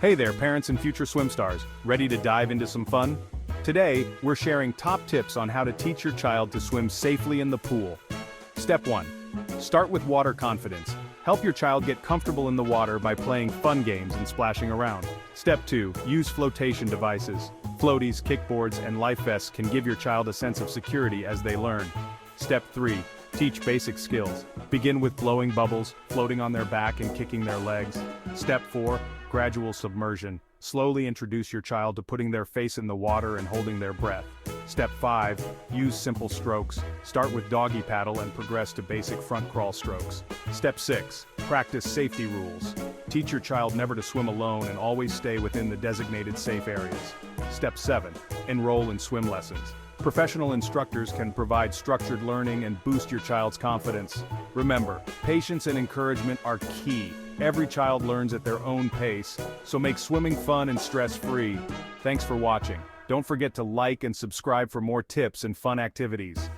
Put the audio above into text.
Hey there, parents and future swim stars. Ready to dive into some fun? Today, we're sharing top tips on how to teach your child to swim safely in the pool. Step 1. Start with water confidence. Help your child get comfortable in the water by playing fun games and splashing around. Step 2. Use flotation devices. Floaties, kickboards, and life vests can give your child a sense of security as they learn. Step 3. Teach basic skills. Begin with blowing bubbles, floating on their back and kicking their legs. Step 4. Gradual submersion. Slowly introduce your child to putting their face in the water and holding their breath. Step 5. Use simple strokes. Start with doggy paddle and progress to basic front crawl strokes. Step 6. Practice safety rules. Teach your child never to swim alone and always stay within the designated safe areas. Step 7. Enroll in swim lessons. Professional instructors can provide structured learning and boost your child's confidence. Remember, patience and encouragement are key. Every child learns at their own pace, so make swimming fun and stress-free. Thanks for watching. Don't forget to like and subscribe for more tips and fun activities.